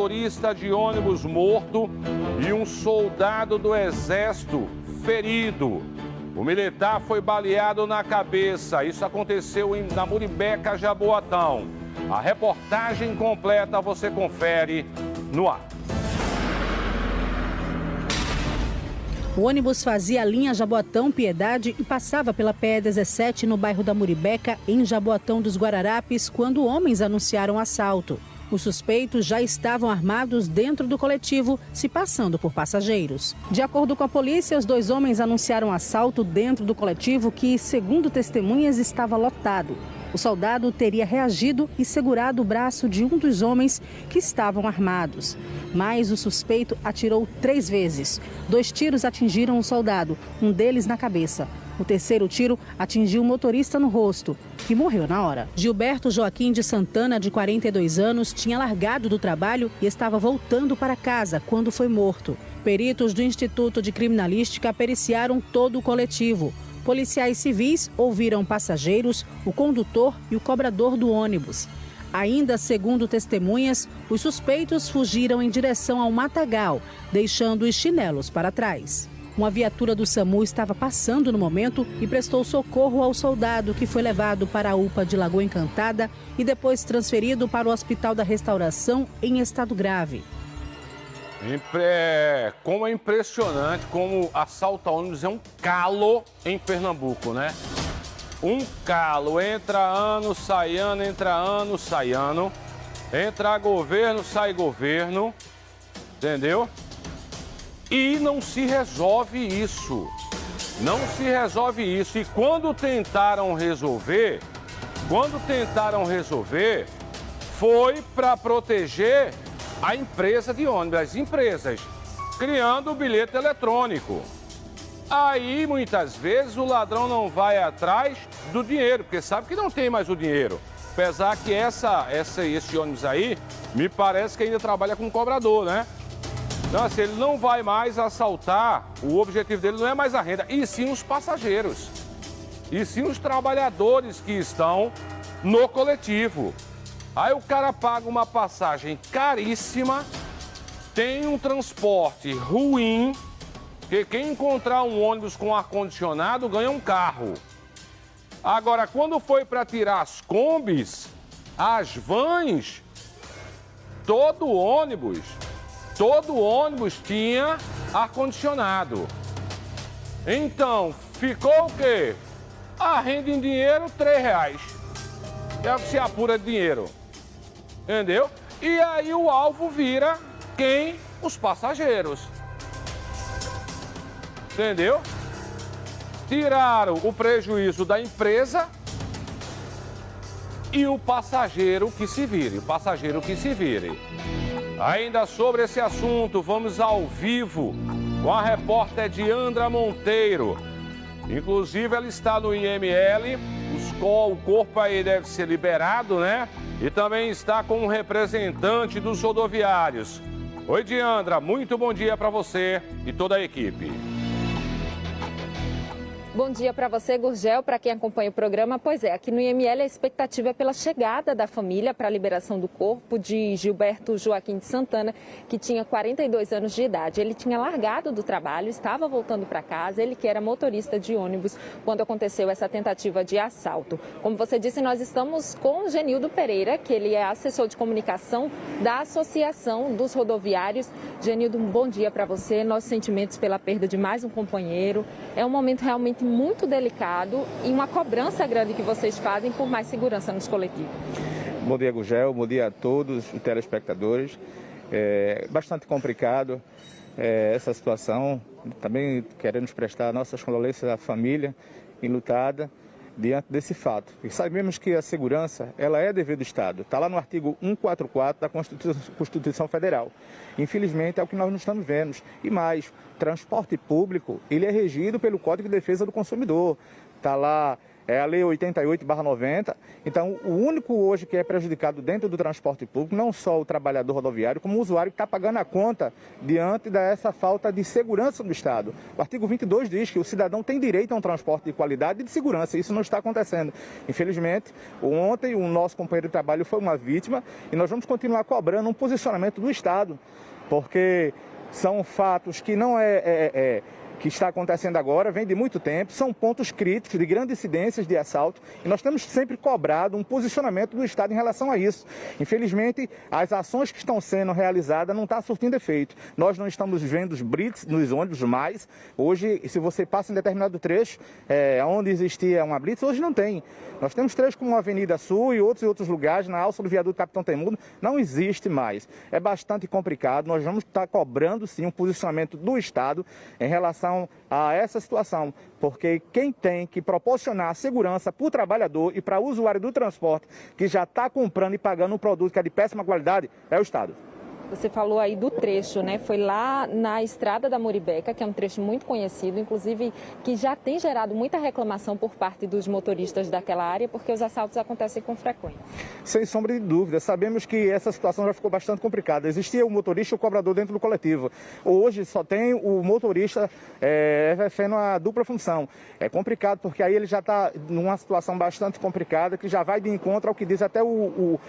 motorista de ônibus morto e um soldado do Exército ferido. O militar foi baleado na cabeça. Isso aconteceu na Muribeca, Jaboatão. A reportagem completa você confere no ar. O ônibus fazia a linha Jaboatão-Piedade e passava pela PE-17 no bairro da Muribeca, em Jaboatão dos Guararapes, quando homens anunciaram assalto. Os suspeitos já estavam armados dentro do coletivo, se passando por passageiros. De acordo com a polícia, os dois homens anunciaram assalto dentro do coletivo que, segundo testemunhas, estava lotado. O soldado teria reagido e segurado o braço de um dos homens que estavam armados. Mas o suspeito atirou 3 vezes. 2 tiros atingiram o soldado, um deles na cabeça. O terceiro tiro atingiu o motorista no rosto, que morreu na hora. Gilberto Joaquim de Santana, de 42 anos, tinha largado do trabalho e estava voltando para casa quando foi morto. Peritos do Instituto de Criminalística periciaram todo o coletivo. Policiais civis ouviram passageiros, o condutor e o cobrador do ônibus. Ainda segundo testemunhas, os suspeitos fugiram em direção ao matagal, deixando os chinelos para trás. Uma viatura do SAMU estava passando no momento e prestou socorro ao soldado, que foi levado para a UPA de Lagoa Encantada e depois transferido para o Hospital da Restauração em estado grave. Como é impressionante como assalto a ônibus é um calo em Pernambuco, né? Um calo, entra ano, sai ano, entra ano, sai ano. Entra governo, sai governo, entendeu? E não se resolve isso. Não se resolve isso. E quando tentaram resolver, foi para proteger a empresa de ônibus, as empresas, criando o bilhete eletrônico. Aí, muitas vezes, o ladrão não vai atrás do dinheiro, porque sabe que não tem mais o dinheiro. Apesar que esse ônibus aí, me parece que ainda trabalha com cobrador, né? Então, assim, ele não vai mais assaltar, o objetivo dele não é mais a renda, e sim os passageiros. E sim os trabalhadores que estão no coletivo. Aí o cara paga uma passagem caríssima, tem um transporte ruim, porque quem encontrar um ônibus com ar-condicionado ganha um carro. Agora, quando foi para tirar as combis, as vans, todo ônibus tinha ar-condicionado. Então, ficou o quê? A renda em dinheiro, R$3. É o que se apura de dinheiro. Entendeu? E aí o alvo vira quem? Os passageiros. Entendeu? Tiraram o prejuízo da empresa e o passageiro que se vire. Ainda sobre esse assunto, vamos ao vivo com a repórter Diandra Monteiro. Inclusive, ela está no IML, o corpo aí deve ser liberado, né? E também está com um representante dos rodoviários. Oi, Diandra, muito bom dia para você e toda a equipe. Bom dia para você, Gurgel, para quem acompanha o programa. Pois é, aqui no IML a expectativa é pela chegada da família para a liberação do corpo de Gilberto Joaquim de Santana, que tinha 42 anos de idade. Ele tinha largado do trabalho, estava voltando para casa, ele que era motorista de ônibus quando aconteceu essa tentativa de assalto. Como você disse, nós estamos com o Genildo Pereira, que ele é assessor de comunicação da Associação dos Rodoviários. Genildo, um bom dia para você. Nossos sentimentos pela perda de mais um companheiro. É um momento realmente muito delicado e uma cobrança grande que vocês fazem por mais segurança nos coletivos. Bom dia, Gugel. Bom dia a todos os telespectadores. É bastante complicado essa situação. Também queremos prestar nossas condolências à família enlutada diante desse fato. E sabemos que a segurança, ela é dever do Estado. Está lá no artigo 144 da Constituição Federal. Infelizmente, é o que nós não estamos vendo. E mais, transporte público, ele é regido pelo Código de Defesa do Consumidor. Está lá é a Lei 88/90. Então, o único hoje que é prejudicado dentro do transporte público, não só o trabalhador rodoviário, como o usuário que está pagando a conta diante dessa falta de segurança do Estado. O artigo 22 diz que o cidadão tem direito a um transporte de qualidade e de segurança. Isso não está acontecendo. Infelizmente, ontem o nosso companheiro de trabalho foi uma vítima e nós vamos continuar cobrando um posicionamento do Estado, porque são fatos que não que está acontecendo agora, vem de muito tempo, são pontos críticos de grandes incidências de assalto e nós temos sempre cobrado um posicionamento do Estado em relação a isso. Infelizmente, as ações que estão sendo realizadas não estão surtindo efeito. Nós não estamos vendo os blitz nos ônibus mais. Hoje, se você passa em determinado trecho, onde existia uma blitz, hoje não tem. Nós temos trechos como a Avenida Sul e outros lugares, na alça do viaduto Capitão Taimudo, não existe mais. É bastante complicado, nós vamos estar cobrando sim um posicionamento do Estado em relação a essa situação, porque quem tem que proporcionar segurança para o trabalhador e para o usuário do transporte que já está comprando e pagando um produto que é de péssima qualidade é o Estado. Você falou aí do trecho, né? Foi lá na Estrada da Muribeca, que é um trecho muito conhecido, inclusive que já tem gerado muita reclamação por parte dos motoristas daquela área, porque os assaltos acontecem com frequência. Sem sombra de dúvida. Sabemos que essa situação já ficou bastante complicada. Existia o motorista e o cobrador dentro do coletivo. Hoje só tem o motorista exercendo a dupla função. É complicado porque aí ele já está numa situação bastante complicada, que já vai de encontro ao que diz até o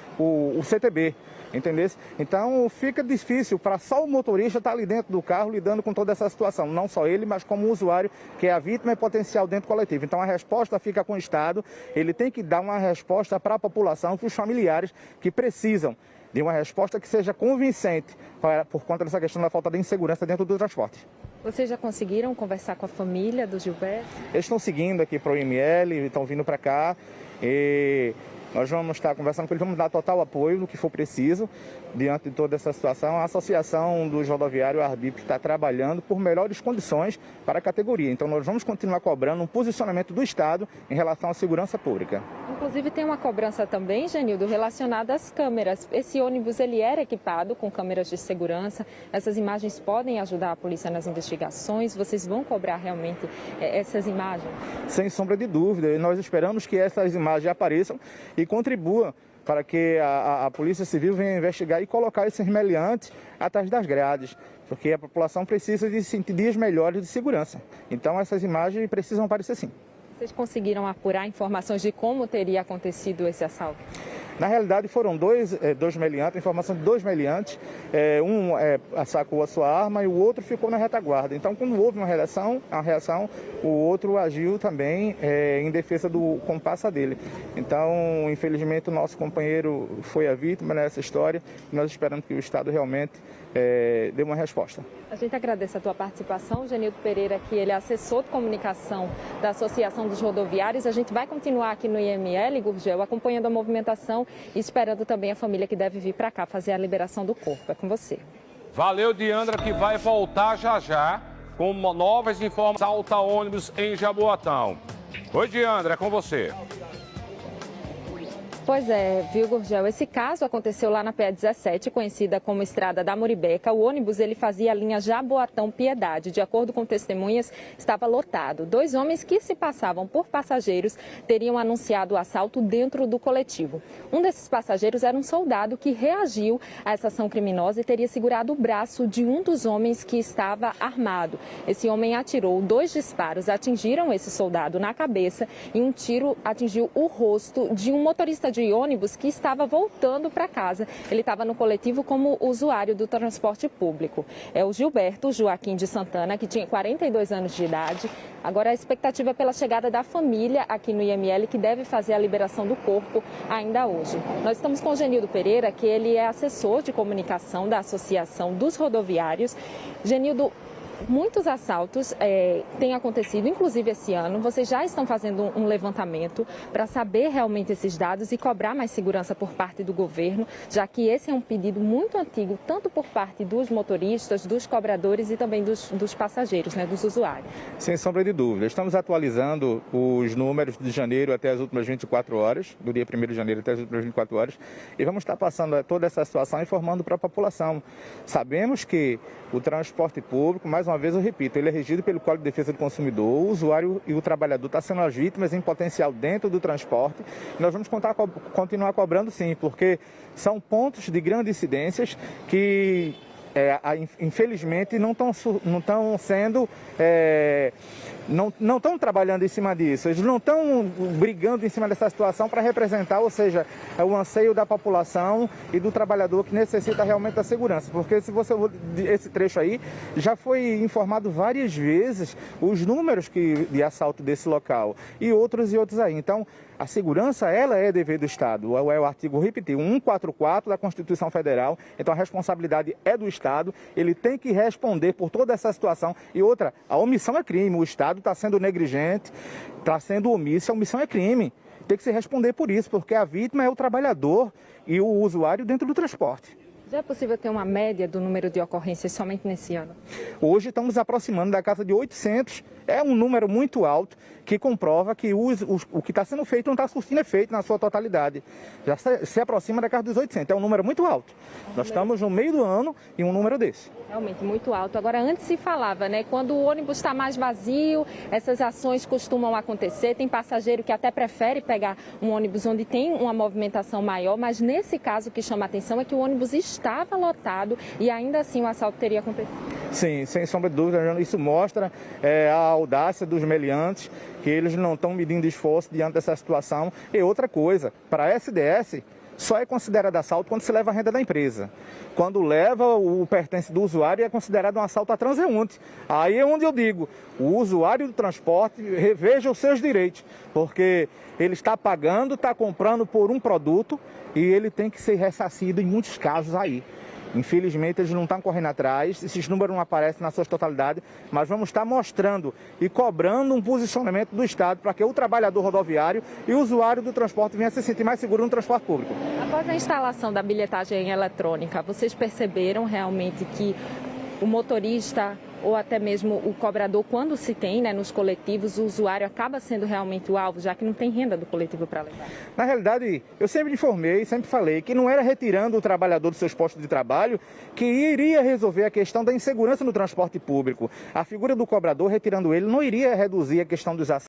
CTB. Entendeu? Então fica difícil para só o motorista estar ali dentro do carro lidando com toda essa situação, não só ele, mas como o usuário, que é a vítima e potencial dentro do coletivo. Então a resposta fica com o Estado, ele tem que dar uma resposta para a população, para os familiares que precisam de uma resposta que seja convincente por conta dessa questão da falta de insegurança dentro do transporte. Vocês já conseguiram conversar com a família do Gilberto? Eles estão seguindo aqui para o IML, estão vindo para cá e nós vamos estar conversando com eles, vamos dar total apoio no que for preciso diante de toda essa situação. A Associação dos Rodoviários, a ARBIP, está trabalhando por melhores condições para a categoria. Então nós vamos continuar cobrando um posicionamento do Estado em relação à segurança pública. Inclusive tem uma cobrança também, Genildo, relacionada às câmeras. Esse ônibus ele era equipado com câmeras de segurança. Essas imagens podem ajudar a polícia nas investigações. Vocês vão cobrar realmente essas imagens? Sem sombra de dúvida. Nós esperamos que essas imagens apareçam e contribuam para que a Polícia Civil venha investigar e colocar esses meliantes atrás das grades, porque a população precisa de dias melhores de segurança. Então essas imagens precisam aparecer sim. Vocês conseguiram apurar informações de como teria acontecido esse assalto? Na realidade, foram dois meliantes, informação de dois meliantes. Um sacou a sua arma e o outro ficou na retaguarda. Então, quando houve uma reação, o outro agiu também em defesa do compassa dele. Então, infelizmente, o nosso companheiro foi a vítima nessa história. E nós esperamos que o Estado realmente dê uma resposta. A gente agradece a tua participação, Genildo Pereira, que ele é assessor de comunicação da Associação dos Rodoviários. A gente vai continuar aqui no IML, Gurgel, acompanhando a movimentação e esperando também a família que deve vir para cá fazer a liberação do corpo. É com você. Valeu, Diandra, que vai voltar já com novas informações. Salta ônibus em Jaboatão. Oi, Diandra, é com você. Pois é, viu, Gurgel? Esse caso aconteceu lá na PE-17, conhecida como Estrada da Muribeca. O ônibus ele fazia a linha Jaboatão-Piedade. De acordo com testemunhas, estava lotado. Dois homens que se passavam por passageiros teriam anunciado o assalto dentro do coletivo. Um desses passageiros era um soldado que reagiu a essa ação criminosa e teria segurado o braço de um dos homens que estava armado. Esse homem atirou, 2 disparos atingiram esse soldado na cabeça e um tiro atingiu o rosto de um motorista de ônibus que estava voltando para casa. Ele estava no coletivo como usuário do transporte público. É o Gilberto Joaquim de Santana, que tinha 42 anos de idade. Agora a expectativa é pela chegada da família aqui no IML, que deve fazer a liberação do corpo ainda hoje. Nós estamos com o Genildo Pereira, que ele é assessor de comunicação da Associação dos Rodoviários. Genildo, muitos assaltos têm acontecido, inclusive esse ano. Vocês já estão fazendo um levantamento para saber realmente esses dados e cobrar mais segurança por parte do governo, já que esse é um pedido muito antigo, tanto por parte dos motoristas, dos cobradores e também dos passageiros, né, dos usuários. Sem sombra de dúvida. Estamos atualizando os números de janeiro até as últimas 24 horas, do dia 1º de janeiro até as últimas 24 horas, e vamos estar passando toda essa situação informando para a população. Sabemos que o transporte público, mais mais uma vez eu repito, ele é regido pelo Código de Defesa do Consumidor, o usuário e o trabalhador estão sendo as vítimas em potencial dentro do transporte. Nós vamos continuar cobrando sim, porque são pontos de grandes incidências que infelizmente não estão sendo, não estão trabalhando em cima disso, eles não estão brigando em cima dessa situação para representar, ou seja, o anseio da população e do trabalhador que necessita realmente da segurança, porque se você esse trecho aí já foi informado várias vezes os números de assalto desse local e outros aí, então a segurança, ela é dever do Estado, é o artigo, repetir, 144 da Constituição Federal, então a responsabilidade é do Estado, ele tem que responder por toda essa situação. E outra, a omissão é crime, o Estado está sendo negligente, está sendo omisso, a omissão é crime. Tem que se responder por isso, porque a vítima é o trabalhador e o usuário dentro do transporte. Já é possível ter uma média do número de ocorrências somente nesse ano? Hoje estamos aproximando da casa de 800, é um número muito alto que comprova que o que está sendo feito não está surtindo efeito na sua totalidade. Já se aproxima da casa dos 800, é um número muito alto. Nós estamos no meio do ano e um número desse. Realmente muito alto. Agora, antes se falava, né, quando o ônibus está mais vazio, essas ações costumam acontecer. Tem passageiro que até prefere pegar um ônibus onde tem uma movimentação maior, mas nesse caso o que chama a atenção é que o ônibus estava lotado e ainda assim o assalto teria acontecido. Sim, sem sombra de dúvida, isso mostra a audácia dos meliantes, que eles não estão medindo esforço diante dessa situação. E outra coisa, para a SDS, só é considerado assalto quando se leva a renda da empresa. Quando leva o pertence do usuário, é considerado um assalto a transeunte. Aí é onde eu digo, o usuário do transporte reveja os seus direitos, porque ele está pagando, está comprando por um produto e ele tem que ser ressarcido em muitos casos aí. Infelizmente, eles não estão correndo atrás, esses números não aparecem na sua totalidade, mas vamos estar mostrando e cobrando um posicionamento do Estado para que o trabalhador rodoviário e o usuário do transporte venha se sentir mais seguro no transporte público. Após a instalação da bilhetagem eletrônica, vocês perceberam realmente que o motorista ou até mesmo o cobrador, quando se tem, né, nos coletivos, o usuário acaba sendo realmente o alvo, já que não tem renda do coletivo para levar? Na realidade, eu sempre informei, sempre falei que não era retirando o trabalhador dos seus postos de trabalho que iria resolver a questão da insegurança no transporte público. A figura do cobrador, retirando ele, não iria reduzir a questão dos assaltos.